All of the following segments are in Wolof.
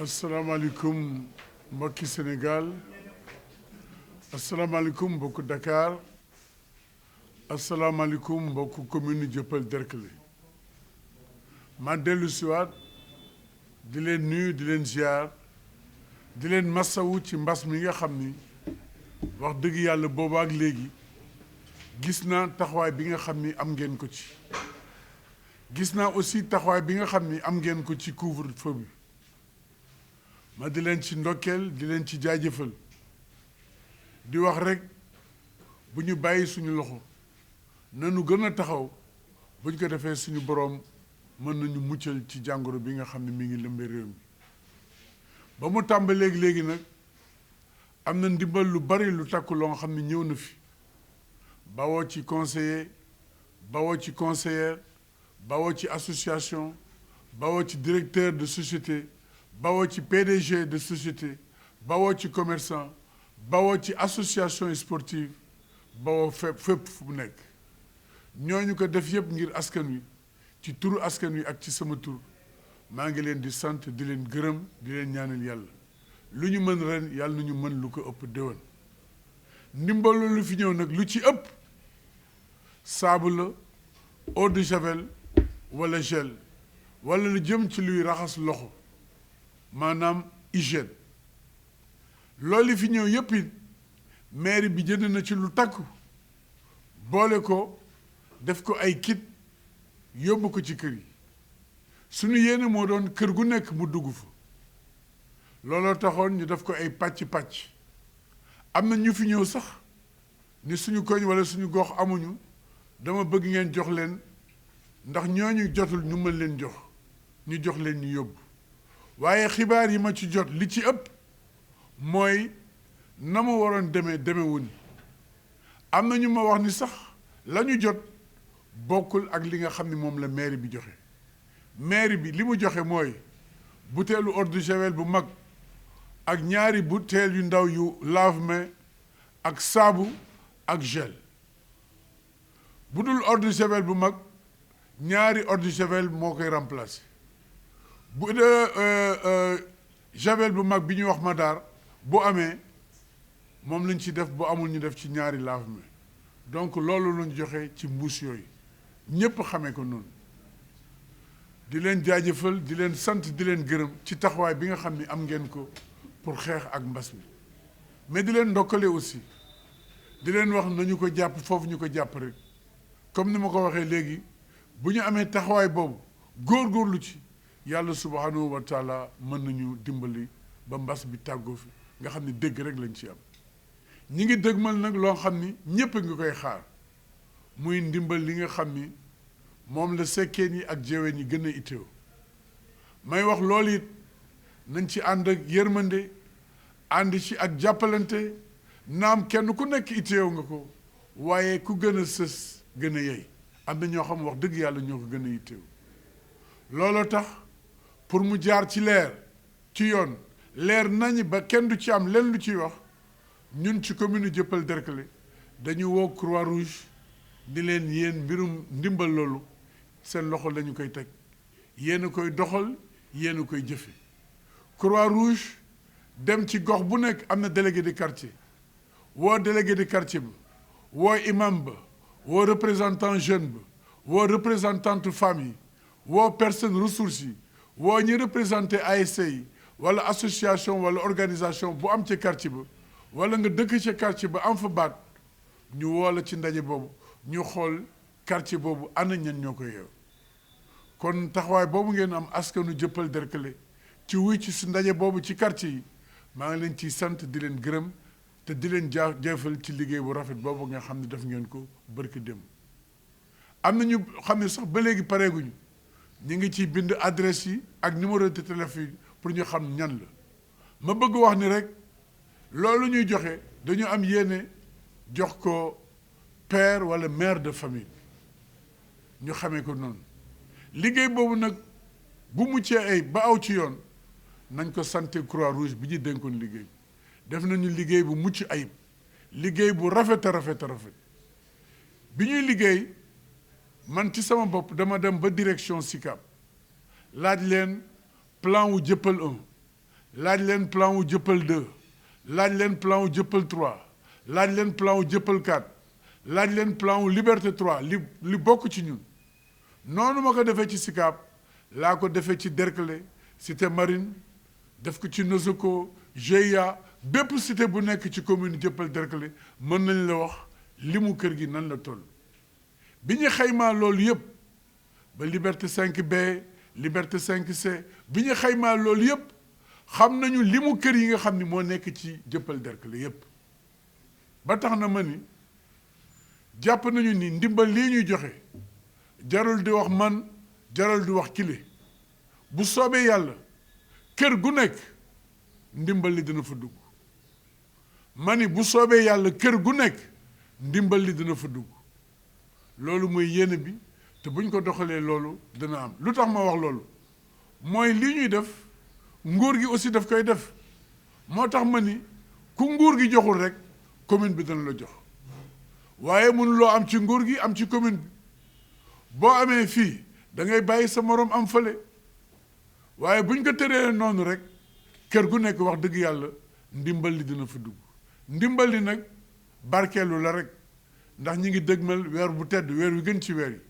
asalaamaaleykum mbokki Sénégal asalaamaaleykum mbokku Dakar asalaamaaleykum mbokku commune Dieuppeul-Derklé ma dellu siwaat di leen nuyu di leen ziar di leen massawu ci mbas mi nga xam ni wax dëgg yàlla boobaak léegi gis naa taxawaay bi nga xam ni am ngeen ko ci gis naa aussi taxawaay bi nga xam ni am ngeen ko ci couvre-feu bi ma di leen ci ndokkeel di leen ci jaajëfal di wax rek bu ñu bàyyi suñu loxo nanu gën a taxaw bu ñu ko defee suñu boroom mën nañu muccal ci jàngoro bi nga xam ne mi ngi lëmbee réew mi ba mu tàmbalee léegi nag am na ndimbal lu bari lu takku loo nga xam ne ñëw na fi bawoo ci conseiller bawoo ci conseillère bawoo ci association bawoo ci directeur de société bawoo ci PDG de société bawoo ci commerçant bawoo ci association sportive bawoo fépp fu mu nekk ñooñu ko def yëpp ngir askan wi ci turu askan wi ak ci sama tur maa ngi leen di sant di leen gërëm di leen ñaanal yàlla lu ñu mën ren yàlla nañu mën lu ko ëpp déwén ndimbalu lu fi ñëw nag lu ci ëpp saabu la eau de javel wala gel wala lu jëm ci luy raxas loxo maanaam hygiène loolu fi ñëw yëpp it mairie bi jënd na ci lu takku boole ko def ko ay kit yóbbu ko ci kër yi suñu yéene moo doon kër gu nekk mu dugg fa looloo taxoon ñu def ko ay pàcc-pàcc am na ñu fi ñëw sax ni suñu koñ wala suñu gox amuñu dama bëgg ngeen jox leen ndax ñooñu jotul ñu mën leen jox ñu jox leen ñu yóbbu waaye xibaar yi ma ci jot li ci ëpp mooy na mu waroon demewuñ am na ñu ma wax ni sax la ñu jot bokkul ak li nga xam ne moom la mairie bi joxe mairie bi li mu joxe mooy buteelu eau de javel bu mag ak ñaari buteel yu ndaw yu lave-mains ak saabu ak gel bu dul eau de javel bu mag ñaari eau de javel moo koy remplacer bu dee javel bu mag bi ñuy wax Madar bu amee moom lañ ci def bu amul ñu def ci ñaari lave-mains donc loolu lañ joxe ci mbuus yooyu ñépp xamee ko noonu di leen jaajëfal di leen sant di leen gërëm ci taxawaay bi nga xam ni am ngeen ko pour xeex ak mbas mi mais di leen ndokkale aussi di leen wax nañu ko jàpp foofu ñu ko jàpp rek comme ni ma ko waxee léegi bu ñu amee taxawaay boobu góorgóorlu ci yàlla subhanahu wa taala mën nañu dimbali ba mbas bi tàggoo fi nga xam ni dégg rek lañ ci am ñi ngi dëgmal nag loo xam ni ñépp a ngi koy xaar muy ndimbal li nga xam ni moom la sekkeen yi ak jeween yi gën a itteew may wax loolu it nañ ci ànd ak yërmande ànd ci ak jàppalante naam kenn ku nekk itteew nga ko waaye ku gën a sës gën a yey am na ñoo xam wax dëgg yàlla ñoo ko gën a itteew looloo tax pour mu jaar ci leer ci yoon leer nañ ba kenn du ci am len lu ciy wax ñun ci commune Dieuppeul-Derklé dañu woo Croix-Rouge ni leen yéen mbirum ndimbal loolu seen loxo lañu koy teg yéen a koy doxal yéen a koy jëfe Croix-Rouge dem ci gox bu nekk am na délégué de quartier woo délégué de quartier ba woo imam ba woo représentant jeune ba woo représentante famille woo personne ressources yi woo ñi représenté ASC yi wala association wala organisation bu am ci quartier ba wala nga dëkk ci quartier ba am fa baat ñu woo la ci ndaje boobu ñu xool quartier boobu ana ñan ñoo ko yeew kon taxawaay boobu ngeen am askanu Dieuppeul-Derklé ci wuy ci su ndaje boobu ci quartier yi maa ngi leen ciy sant di leen gërëm te di leen jaajëfal ci liggéey bu rafet boobu nga xam ne def ngeen ko barki dem am na ñu xam ne sax ba léegi pareeguñu ñu ngi ciy bind adresse yi ak numéro de téléphone yi pour ñu xam ñan la ma bëgg wax ni rek loolu ñuy joxe dañu am yéene jox ko père wala mère de famille ñu xamee ko noonu liggéey boobu nag bu muccee ay ba aw ci yoon nañ ko santé Croix-Rouge bi ñu dénkoon liggéey def nañu liggéey bu mucc ayib liggéey bu rafet a rafet a rafet bi ñuy liggéey man ci sama bopp dama dem ba direction SICAP laaj leen plan wu Dieuppeul 1 laaj leen plan wu jëppal 2 laaj leen plan wu jëppal 3 laaj leen plan wu jëppal 4 laaj leen plan wu liberté 3 li bokk ci ñun noonu ma ko defee ci Sicap laa ko defee ci Derklé cité marine def ko ci Nosoko GIA bépp cité bu nekk ci commune jëppal Derklé mën nañ la wax li mu kër gi nan la toll bi ñu xaymaa loolu yëpp ba liberté 5B liberté 5C bi ñu xaymaa loolu yëpp xam nañu li mu kër yi nga xam ni moo nekk ci jëppal Derklé yëpp ba tax na ma ni jàpp nañu ni ndimbal lii ñuy joxe jarul di wax man jarul di wax kile bu soobee yàlla kër gu nekk ndimbal li dina fa dugg ma ni bu soobee yàlla kër gu nekk ndimbal li dina fa dugg loolu mooy yéene bi te buñ ko doxalee loolu dina am lu tax ma wax loolu mooy lii ñuy def nguur gi aussi daf koy def moo tax ma ni ku nguur gi joxul rek commune bi dana la jox waaye mënuloo am ci nguur gi am ci commune bi boo amee fii da ngay bàyyi sa moroom am fële waaye buñ ko tëree noonu rek kër gu nekk wax dëgg yàlla ndimbal li dina fa dugg ndimbal li nag barkeelu la rek ndax ñi ngi dëgmal weer bu tedd weer wi gën ci weer yi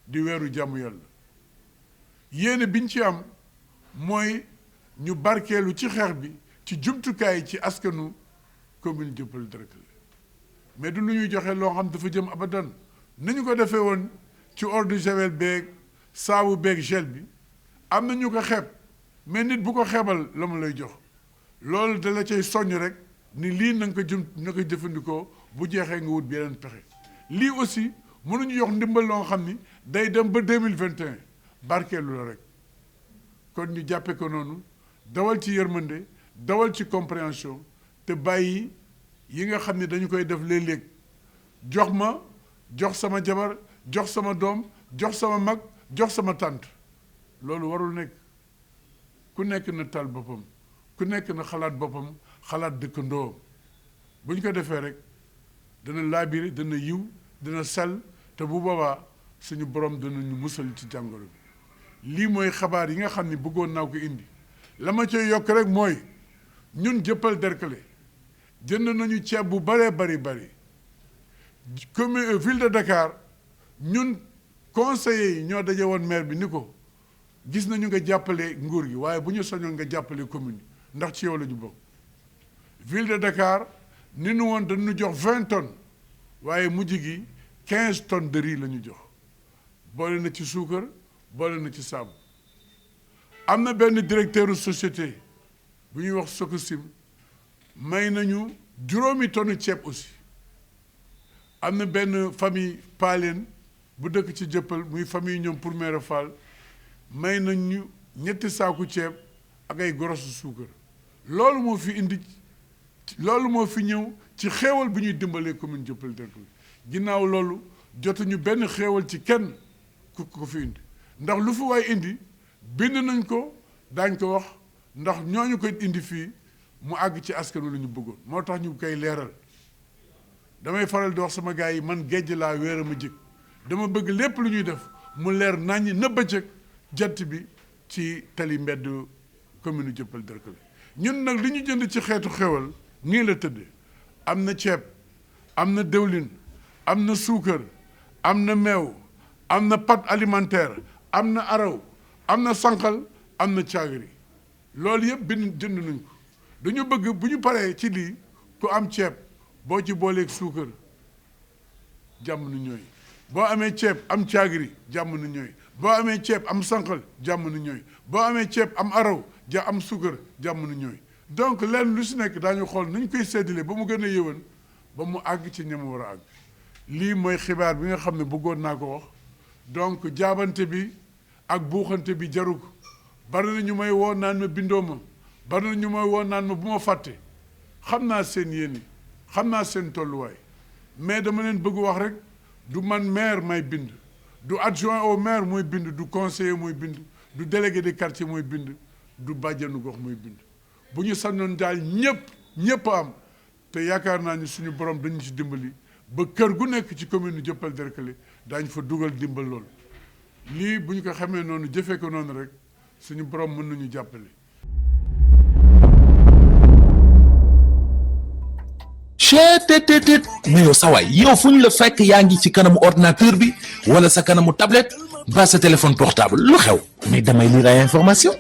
di weeru jàmm yàlla yéene biñ ci am mooy ñu barkeelu ci xeex bi ci jumtukaay ci askanu commune jëppal Derklé mais du lu ñuy joxe loo xam dafa jëm abadan nañu ko defee woon ci eau de javel beeg saabu beeg gel bi am na ñu ko xeeb mais nit bu ko xeebal la mu lay jox loolu da la cay soññ rek ni lii na nga ko jëfandikoo bu jeexee nga wut beneen pexe lii aussi mënuñu jox ndimbal loo xam ni day dem ba 2021 barkeelu la rek kon ñu jàppe ko noonu dawal ci yërmande dawal ci compréhension te bàyyi yi nga xam ne dañu koy def léeg-léeg jox ma jox sama jabar jox sama doom jox sama mag jox sama tànt loolu warul nekk ku nekk na tal boppam ku nekk na xalaat boppam xalaat dëkkandoo bu ñu ko defee rek dana laabiri dana yiw dana sell te bu boobaa suñu borom dana ñu musal ci jàngoro bi lii mooy xabaar yi nga xam ne bëggoon naa ko indi la ma cay yokk rek mooy ñun jëppal Derklé jënd nañu ceeb bu bëree bari commune ville de Dakar ñun conseillers yi ñoo daje woon maire bi ni ko gis nañu nga jàppale nguur gi waaye bu ñu soñoon nga jàppale commune yi ndax ci yow la ñu bokk ville de Dakar ni nu woon dañu jox 20 tonnes waaye mujj gi 15 tonnes de riz la ñu jox boole na ci suukar boole na ci saabu am na benn directeur société bu ñuy wax Sokosim may nañu 5 tonnes ceeb aussi am na benn famille paaleen bu dëkk ci jëppal muy famille ñoom pour Mère Fall may nañu 2 saaku ceeb ak ay gorosu suukar loolu moo fi indi loolu moo fi ñëw ci xéewal bi ñuy dimbalee commune jëppal Derklé ginnaaw loolu jotuñu benn xéewal ci kenn ku ko fi indi ndax lu fi waay indi bind nañ ko daañ ko wax ndax ñooñu koy indi fii mu àgg ci askan wi la ñu bëggoon moo tax ñu koy leeral damay faral di wax sama gars yi man géej laa wéer ma jëkk dama bëgg lépp lu ñuy def mu leer naññ na bëccëg jant bi ci tali mbedd commune jëppal Derklé ñun nag li ñu jënd ci xeetu xéwal nii la tëddee am na ceeb am na dëwlin am na suukar am na meew am na pâte alimentaire am na araw am na sànqal am na caagri loolu yëpp jënd nañ ko dañu bëgg bu ñu paree ci lii ku am ceeb boo ci booleeg suukar jàmm nu ñooy boo amee ceeb am caagri jàmm nu ñooy boo amee ceeb am sànqal jàmm nu ñooy boo amee ceeb am araw am suukar jàmm nu ñooy donc lenn lu si nekk daañu xool nañ koy séddale ba mu gën a yëwan ba mu àgg ci ñam war a àgg lii mooy xibaar bi nga xam ne bëggoon naa ko wax donc jaabante bi ak buuxante bi jaru ko bari na ñu may woo naan ma bindoo ma bari na ñu may woo naan ma bu ma fàtte xam naa seen yéene xam naa seen tolluwaay mais dama leen bëgg wax rek du man maire may bind du adjoint au maire mooy bind du conseiller mooy bind du délégué de quartier mooy bind du bàjjanu gox mooy bind bu ñu sanoon daal ñëpp am te yaakaar naa ni suñu borom dañu ci dimbali ba kër gu nekk ci commune nu jëppal Derklé daañu fa dugal dimbal loolu lii bu ñu ko xamee noonu jëfee ko noonu rek suñu borom mën nañu jàppale cheetetetet mais yow sawaay yow fu ñu la fekk yaa ngi ci kanamu ordinateur bi wala sa kanamu tablette ba sa téléphone portable lu xew mais damay lire ay information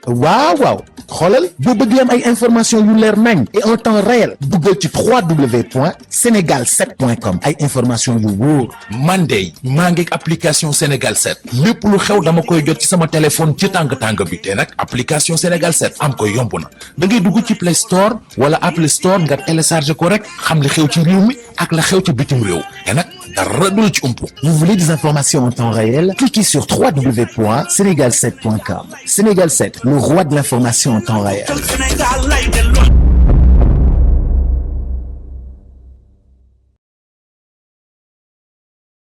waaw xoolal boo bëgg am ay information yu leer nañ et en temps réel duggal ci www.senegal7.com ay information yu wóor man de maa ngi application Sénégal 7 lépp lu xew dama koy jot ci sama téléphone ci tàng bi te nag application Sénégal 7 am ko yomb na da ngay dugg ci Play Store wala Apple Store nga télécharge ko rek xam li xew ci réew mi ak la xew ci bitim réew te nag dara du la ci umpu. Vous voulez des informations en temps réel? Cliquez sur www.senegal7.com. Sénégal 7, le roi de l'information en temps réel.